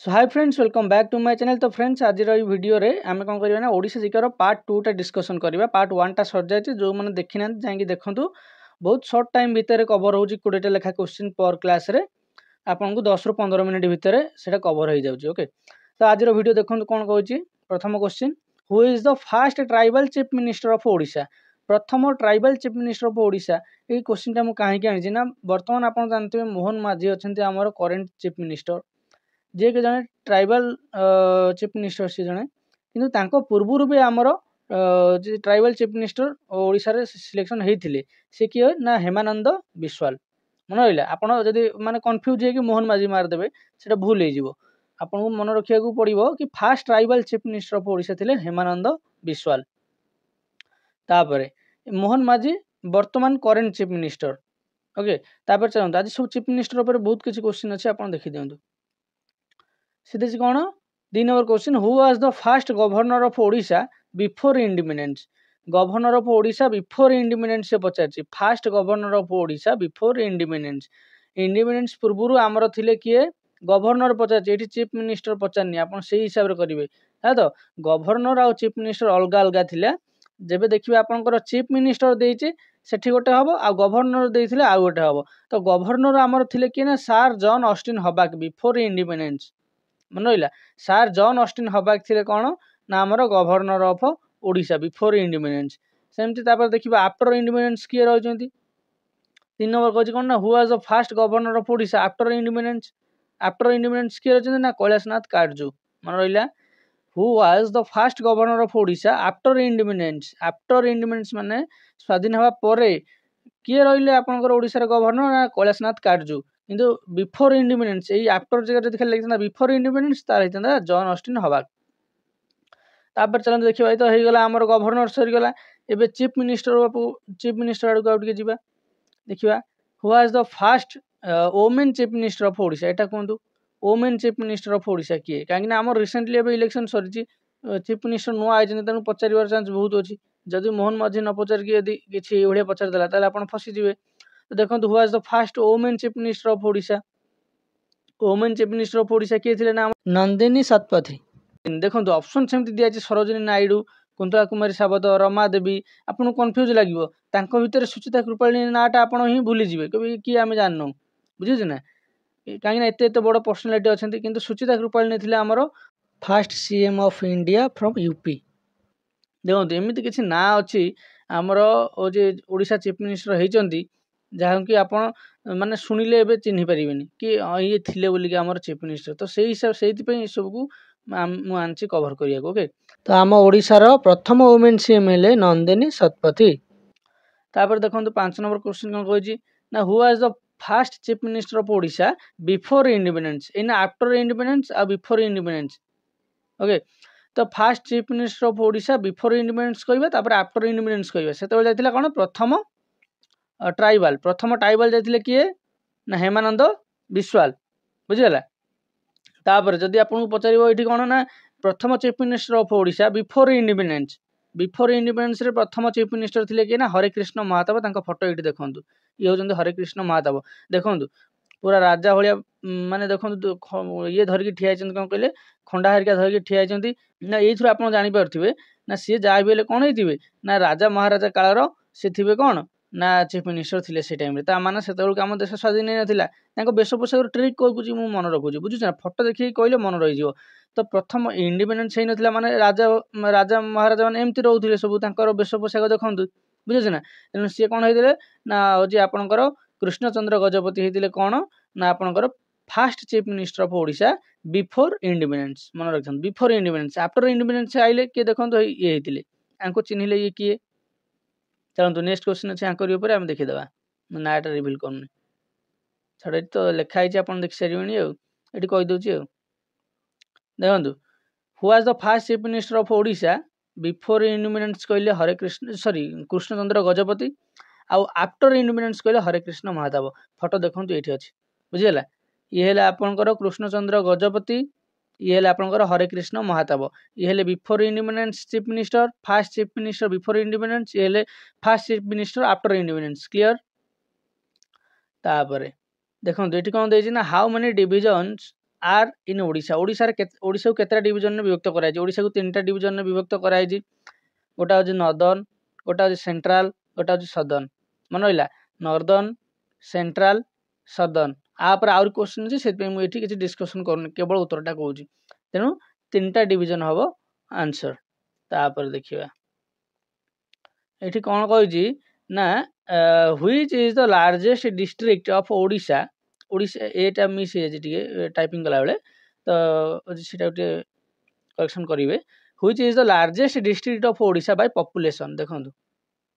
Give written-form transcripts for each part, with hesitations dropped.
So hi friends, welcome back to my channel. तो friends आज video रे आम कौन करवा ना ओडिशा जीकर पार्ट 2 टा डिस्कशन करवा। पार्ट 1 टा सर जाए जो मैंने देखी ना जाकि देखूँ बहुत सर्ट टाइम भितर कवर हो 20 लेखा क्वेश्चन पर क्लास रे आपन को 10 रु 15 मिनिट भितर से कवर हो जाए। ओके, तो आज वीडियो देखो कौन कहूँ। प्रथम question, who is the first tribal chief minister of Odisha. प्रथम tribal chief minister of Odisha. ये क्वेश्चन टा मुझे आनी ना बर्तमान आप जानते हैं मोहन माझी अच्छा आम करेन्ट चीफ मिनिस्टर जे कि जड़े ट्राइबल चीफ मिनिस्टर सी जड़े कि पूर्वर भी आमर tribal chief minister Odisha selection होते सी किए ना हेमानंद बिश्वाल। मन रहा आपड़ जदि माने कन्फ्यूज है कि मोहन माझी मारदेवे से भूल हो आपन को मन रखा पड़ो कि fast tribal chief minister of Odisha थे हेमानंद बिश्वाल। तापर मोहन माझी वर्तमान करेन्ट चीफ मिनिस्टर। ओके, तापर चलते आज सब चीफ मिनिस्टर उपर बहुत किसी क्वेश्चन अच्छे आप देखी दिखाँ। सीधे कौन 2 number question, who was the first governor of Odisha before independence. Governor of Odisha before independence से पचार first governor of Odisha before independence. Independence पूर्व आमर थिले किए गवर्नर पचार, ये चीफ मिनिस्टर पचारनी आप से हिसाब से करेंगे है। तो गवर्नर आउ चीफ मिनिस्टर अलग अलग थिला। जब देखिए आपंकर चीफ मिनिस्टर देचे सेठी गोटे हम आ गवर्नर देते आउ गोटे हम। तो गवर्नर आमर थिले किए ना सार जॉन ऑस्टिन हबाक बिफोर इंडिपेंडेंस। मन रहा सार जॉन ऑस्टिन हबाक थे कौन ना आमर governor of Odisha before independence. सेमती देखिए आफ्टर इंडिपेंडेंस किए रही। 3 नंबर कहूँ कौन ना who was the first governor of Odisha after independence. After independence किए रही ना कैलाशनाथ काटजू। मन रहा who was the first governor of Odisha after independence. After independence माने स्वाधीन हवा परे किए रही आपंकर ओडिशार गवर्नर ना कैलाशनाथ काटजू। किंतु बिफोर इंडिपेंडेंस यही आफ्टर जगह खाली लिखा बिफोर इंडिपेंडेंस तार होता जॉन ऑस्टिन हबाक। तापर चलते देखिए भाई तो होगा आमर गवर्नर सरीगला। एवं चीफ मिनिस्टर आड़ को जावा देखा who was the first women chief minister of Odisha. यहाँ कहतु women chief minister of Odisha किए कहीं आम रिसेंटली एवं इलेक्शन सरी चीफ मिनिस्टर नुआ आई तेणु पचार चान्स बहुत अच्छी। जदि मोहन माझी न पचारिक यदि किसी ये पचारदेला ताल आप फसीजे। तो देखो who was the first women chief minister of Odisha. Women chief minister of Odisha किए थे ना नंदिनी शतपथी। देखो ऑप्शन सेमती दिखाई सरोजिनी नायडू, कुंतला कुमारी सावत, रमा देवी। आपको कन्फ्यूज लगे भितर सुचिता कृपालिनी नाटा आप ही भूलीजे कभी किए आम जानू बुझे ना कहीं एत बड़ पर्सनालीटी अच्छा किंतु सुचिता कृपालिनी थे आमर fast CM of India from UP. देखो एमती किसी ना अच्छी आमर ओडिशा चीफ मिनिस्टर होती जहाँ कि आप माने शुणिले एवं चिन्ह पारे कि ये थिले बोलिक आमर चीफ मिनिस्टर। तो से हिसाब से सबको मुझे कभर करिया। ओके, तो आम ओडिशार प्रथम वुमेन सीएम हेले नंदिनी शतपथी। तापर देखो 5 नंबर क्वेश्चन कौन कहूँ ना who was the first chief minister of Odisha before independence. इन आफ्टर इंडिपेंडेंस आ बिफोर इंडिपेंडेंस। ओके, तो first chief minister of Odisha before independence कहवा आफ्टर इंडिपेंडेंस कहवा से जाता कौन प्रथम ट्राइबल जाते किए ना हेमानंद बिश्वाल बुझीगला। तापर जदि आपको पचार ये कौन ना प्रथम chief minister of Odisha before independence. Before independence रे प्रथम चीफ मिनिस्टर थे किए ना हरेकृष्ण महाताब। फोटो ये देखो ये हूँ हरेकृष्ण महाताब। देखो पूरा राजा भाया माने देखो ये धरिकी ठिया कौन कहले खंडा हरिका धरिकी ठिया ना ये आप जापे ना सी जहाँ भी कौन होते ना राजा महाराजा कालर सी थे कौन ना चीफ मिनिस्टर थे से टाइम मैंने से आम देश स्वाधीन नहीं नाला बेश पोशाक ट्रिक कहूँ मुझे मन रखुच्छी बुझुना फोटो देखिए कहले मन रही। तो प्रथम इंडिपेंडेंस हो ना माने राजा राजा महाराजा मैंने एमती रोते सब बेश पोशाक देखूँ बुझे ना तेणु सी कौन होते ना हूँ आपणकर कृष्णचंद्र गजपति होते कौन ना आपणकर fast chief minister of Odisha before independence. मन रखते बिफोर इंडिपेंडेंस। आफ्टर इंडिपेंडेंस आइले किए देखो ये होते चिन्हले ये किए। चलते नेक्स्ट क्वेश्चन अच्छे आंकर आम देखीदे नाटा रिविल करनी छाड़ तो लिखाई आप देखी सारे ये कहीदे। देखो who was the first chief minister of Odisha before independence कहले हरेकृष्ण सॉरी कृष्णचंद्र गजपति आउ आफ्टर इंडिपेंडेंस कहले हरेकृष्ण महाताब। फोटो देखो ये अच्छी बुझीगला। ये आपंकर कृष्णचंद्र गजपति ये आपंकर हरेकृष्ण महाताब। ये before independence chief minister first chief minister before independence ये first chief minister after independence. Clear. तापर देखो ये कौन देना how many divisions are in Odisha Odisha को केतटा डिवीजन में विभक्त कराई ओडिशा को 3टा डिवीजन में विभक्त कराई गोटा हूँ नॉर्दर्न गोटा हूँ सेंट्रल गोटा हूँ सदर्न मन रहा नॉर्दर्न सेंट्रल सदर्न आपर आउर क्वेश्चन अच्छे से मुझे किसी डिस्कसन करूँ केवल उत्तरटा कौन तेणु 3टा डिवीजन हम आंसर तापर देखिए ये कौन कही ना which is the largest district of Odisha Odisha Etah miss हो टाइपिंग कला बेले तो सीटा करेक्शन करेंगे which is the largest district of Odisha by population देखो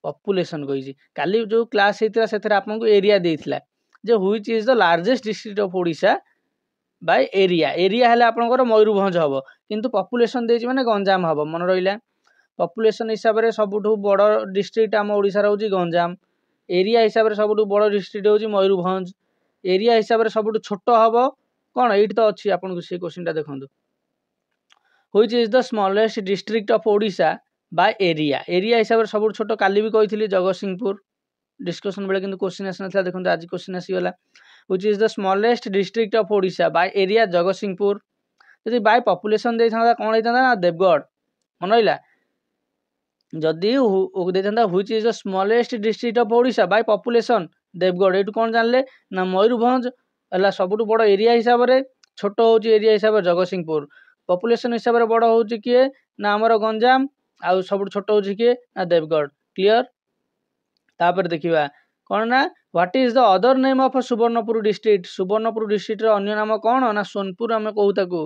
पॉपुलेशन कही काली जो क्लास होता से आपको एरिया देता जो which is the largest district of Odisha by area area हेल्ला आपंकर मयूरभंज हम किंतु पॉपुलेशन देती मैंने गंजाम हम मन रहा पॉपुलेशन हिसाब से सबुठ बड़ डिस्ट्रिक्ट आम ओडिशा हूँ गंजाम एरिया हिसाब से सबुठ बड़ डिस्ट्रिक्ट हूँ मयूरभंज एरिया हिसाब से सबुठ छोट हम कौन ये तो अच्छी आपको से क्वेश्चन देखो which is the smallest district of Odisha by area area हिसाब से सबुठ छोट काली भी कही जगतसिंहपुर डिस्कशन बेले कि क्वेश्चन आसना देखो आज क्वेश्चन आसीगला which is the smallest district of Odisha by area Jagatsinghpur जदि बाय पॉपुलेशन देता कौन होता ना देवगढ़ मन रहा जदि देता which is the smallest district of Odisha by population Deogarh ये कौन जानले ना मयूरभंज है सबुठ बड़ एरिया हिसाब से छोट हूँ एरिया हिसाब से जगतसिंहपुर पॉपुलेशन हिसाब से बड़ हूँ किए ना आमर गंजाम आउ सबुठ छोट हूँ किए ना देवगढ़ क्लियर तापर देखिए कौन ना what is the other name of Subarnapur district अन्य नाम कौन ना सोनपुर आम कहू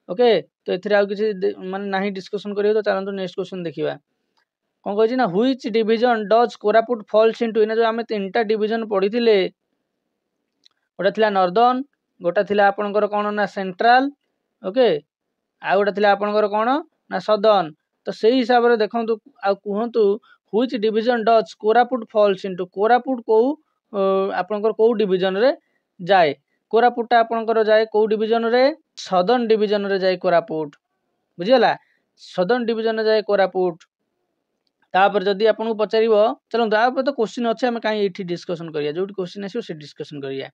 ओके तो ये किसी माने ना डिस्कसन करिए तो चलते नेक्स्ट क्वेश्चन देखिए कौन कही ना which division does Koraput falls into इना जो आम 3टा डिवीजन पढ़ी गोटा थिला नॉर्दर्न गोटा थिला आपनकर कौन ना सेंट्रल ओके आ गोटा थिला आपनकर कौन ना सदर्न तो से हिसाब से देखो कहतु which division does Koraput falls into Koraput को आपनकर को डिवीजन रे जाए कोरापुटा आपनकर जाए को डिवीजन रे सदर्न डिवीजन रे जाए कोरापुट बुझीगला सदर्न डिवीजन रे जाए कोरापुट तापर जदि आपको पचार चलो तापर तो क्वेश्चन अच्छे आम कहीं ये डिस्कसन करिया जो क्वेश्चन आसो से डिस्कसन करिया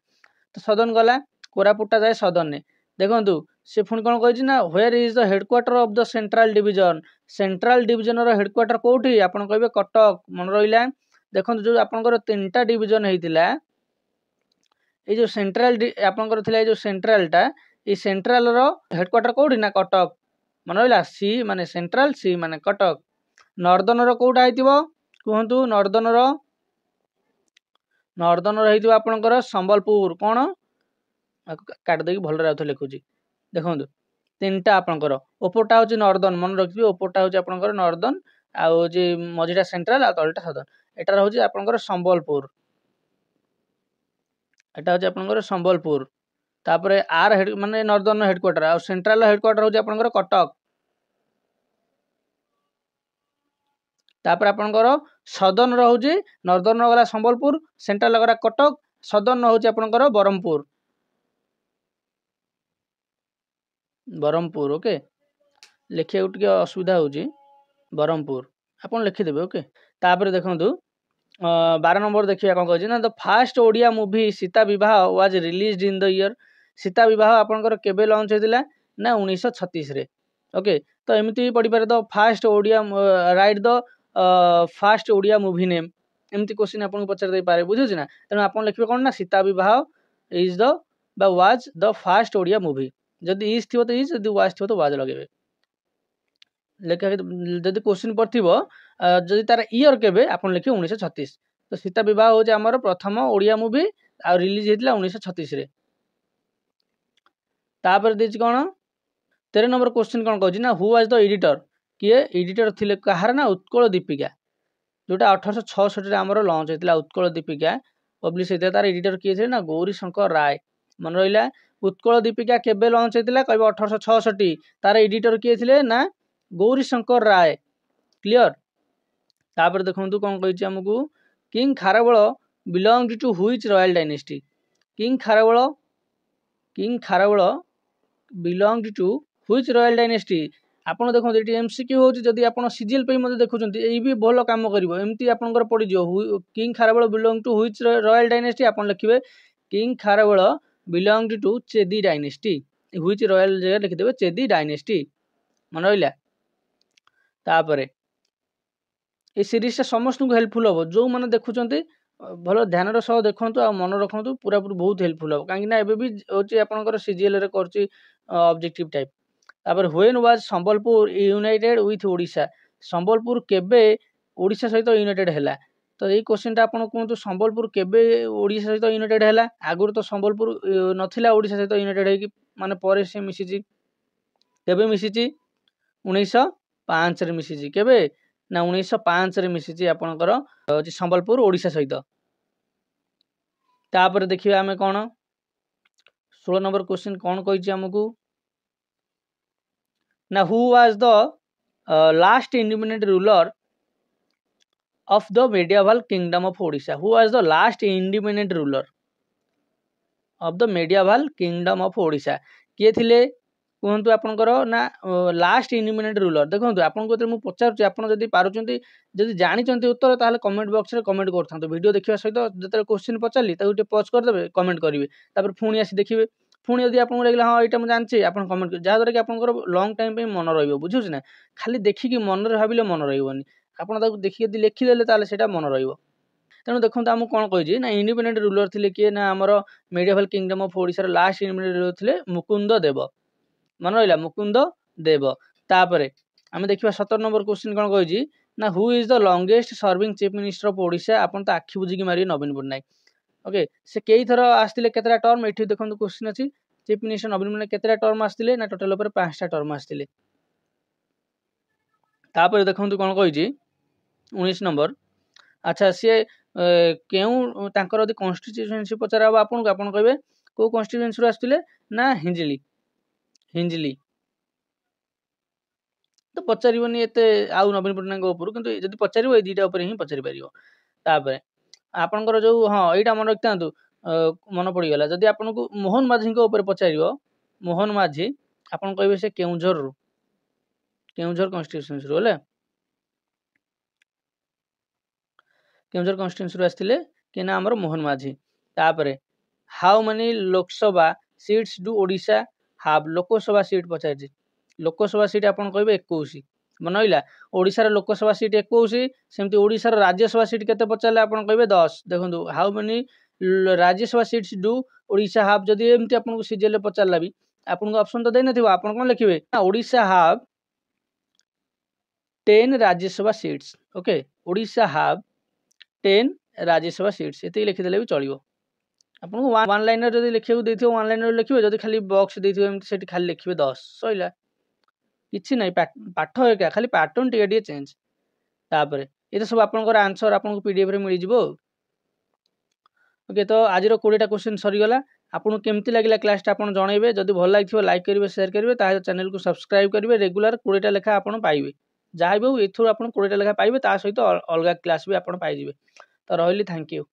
तो सदर्न गला कोरापुटा जाए सदर्न देखु से पुणी कौन कही ना where is the headquarter of the central division headquarter कौटी आप कहे कटक मन रहा देखो जो आपंकर 3टा डिवीजन होता ये जो सेंट्रल आपंकर थी जो सेंट्रलटा ये सेंट्रल हेडक्वार्टर कौटी ना कटक मन रहा सी माने सेंट्रल सी माने कटक नॉर्दर्न कौटा हो कहतु नॉर्दर्न हो आपंकर संबलपुर कौन काटिदेक भल लिखुची देखो 3टा आपंकर ओपरटा हूँ नॉर्दर्न मन रखिए ओपरटा हूँ आपंकर नॉर्दर्न आउ मझीटा सेंट्रल तलटा सदर्न एटार हूँ आपंकर संबलपुर एटा हूँ आपंकर संबलपुर तापर आर हेड माने नॉर्दर्न हेडक्वार्टर आ सेंट्रल हेडक्वार्टर हूँ आपंकर कटक तापर आपंकर सदर्न हूँ नॉर्दर्न गला संबलपुर सेंट्रल गला कटक सदर्न हूँ आपंकर बरहमपुर ओके लिखा टे असुविधा हो बरहमपुर आप लिखिदेवे ओके तापर देखो 12 नंबर देखिए कौन कही ना the first Odia movie Sita Vivah was release in the year Sita Vivah आपंकर केबे लॉन्च होता ना 1936 रे ओके तो एमती पढ़ी पारे the first Odia right the first Odia movie name एमती क्वेश्चन आपको पचार दे पारे बुझे ना तेणु आप लिखे कौन ना सीता विवाह is the was the first Odia movie जदि इज थी तो इज जदि वाज थी तो वाज लगे लेखा जदि क्वेश्चन पर थी जदि तार ईयर केबे आप लिखे 1936 तो सीता विवाह हूँ आमर प्रथम ओडिया मूवी आ रिलीज होता 1936 रे तापर देछि कौन 13 नंबर क्वेश्चन कौन कही ना हु वाज द एडिटर किए एडिटर थिले कहार ना उत्कल दीपिका जोटा 1866 आमर लॉन्च होता उत्कल दीपिका पब्लिश होता तार एडिटर किए थे ना गौरी शंकर राय मन रहा उत्कल दीपिका केबे लॉन्च होता कह 1866 तार एडिटर किए थे ना गौरी शंकर राय क्लियर तापर देखो कौन कही आमको king Kharavela belong to which royal dynasty king Kharavela belong to which royal dynasty आपड़ देखो ये एमसीक्यू हो जदि आप सीजीएल पे मत देखुं ये भी भल कम करमती आपंकर पड़ king Kharavela belong to which royal dynasty आप लिखे king Kharavela belong to Chedi dynasty which royal जगह लिखिदेवे चेदी डायनेस्टी मन रहा। तापर ये सीरीजटा समस्त को हेल्पफुल हम जो मैंने देखुं भल ध्यान सह देखूँ आ मन रखु पूरा पूरी बहुत हेल्पफुल हम कहीं एवं हूँ आपंकर सीजीएल कर ऑब्जेक्टिव टाइप। तापर when was Sambalpur United with Odisha Sambalpur केबे ओडिशा सहित यूनाइटेड हैला। तो यही क्वेश्चन टा आपन कहतु संबलपुर केबे ओडिशा सहित यूनाइटेड हैला। आगुर तो संबलपुर नथिला ओडिशा सहित यूनाइटेड है कि माने परे से मिसिची केबे मिसिची 1905 रे मिसिची केबे ना 1905 रे मिसिची आपनकर संबलपुर ओडिशा सहित। तापर देखिबा हमें कोन 16 नंबर क्वेश्चन कोन कहिछि हमकु ना who was the last independent ruler of the medieval kingdom of Odisha. Who was the last independent ruler of the medieval kingdom of Odisha? किए थिले कहतु आपनकर ना लास्ट इंडिपेंडेंट रूलर देखो आपको मुझे पचार आप पार्टी जदि जानते उत्तर ताहले कमेंट बॉक्स रे कमेंट करथांतो वीडियो देखिबा सहित जते क्वेश्चन पचारली ताकू टे पॉज कर देबे कमेंट करिवे तापर पुणी आसी देखिबे पुणी यदि आपको लगे हाँ यहाँ मुझे जानची आप कमेंट कर जहाँद्वारा कि आपंकर लंग टाइम पे मन रही बुझुच ना खाली देखिकी मन रे भाविले मन रही आपड़ देखिए यदि लिखिदेले ताले सेटा मन रहिबो। तेणु देखो आमको कौन कही ना इंडिपेंडेंट रूलर थिले किए ना आमर medieval kingdom of Odisha last independent ruler थिले मुकुंद देव मन रहा मुकुंद देव। तापर आम देखा 17 नंबर क्वेश्चन कौन कही ना who is the longest serving chief minister of Odisha आपन तो आखि बुझिकी मारे नवीन पट्टनायक। ओके से कई थर आसते केतटा टर्म ये देखो क्वेश्चन अच्छी चीफ मिनिस्टर नवीन पट्टनायक केतटा टर्म आसते ना टोटाल 5टा टर्म आसते। तापर देखो कौन कही 19 नंबर अच्छा सी क्यों यदि कन्स्टिट्यूएंसी पचार हम आपको आपन कहे कौ कन्स्टिट्यूएंसी आसते ना हिंजली हिंजली तो पचारनी एत आउ नवीन पट्टनायक उपर कि जब पचार ये दुईटा उपर ही पचारि पार। तापर आपणकर जो हाँ यहाँ मन रखि था मन पड़गला जदि आपन को मोहन माझी उपर पचार मोहन माझी आपन कहे से केउझर कन्स्टिट्यूएंसी बोले केउझर कन्स्टिट्यूएंसी आसते कि ना आमर मोहन माझी। तापर how many Lok Sabha seats do Odisha have Lok Sabha seat पचार लोकसभा सीट आपन कहे 21 मन रहा ओडिशार लोकसभा सीट 21 सेमती ओडिशार राज्यसभा सीट केते पचारे आपन कहे 10। देखो how many Rajya Sabha seats do Odisha have जदि एमती आपन को सीजीएल पचारला भी आपन ऑप्शन तो दे नथिबो आपन कोन लिखिबे ना ओडिशा हाव 10 राज्यसभा सीट्स। ओके ओडिशा हाव 10 राज्यसभा सीट्स ये लिखिदेले भी चलो आपको वन लाइनर जब लिखा देखिए वन लाइनर लिखे जब खाली बॉक्स देखिए खाली लिखिए 10 सैला किसी ना पाठ एका खाली पैटर्न टे चेंज। तापर ये तो सब आपंकर आंसर आपको पीडीएफ रे मिल जिवो। ओके तो आज 20टा क्वेश्चन सरीगला आपको केमती लगे क्लासटा आप जनइबे जब भल लगे लाइक करेंगे शेयर करेंगे ताकि चैनल को सब्सक्राइब करेंगे रेगुलर 20टा लेखा आप पाइबे जहाँ भी हो एथुर आप 20टा लेखा पाइबे ता सहित अलग क्लास भी आप पाइबे। तो रही थैंक यू।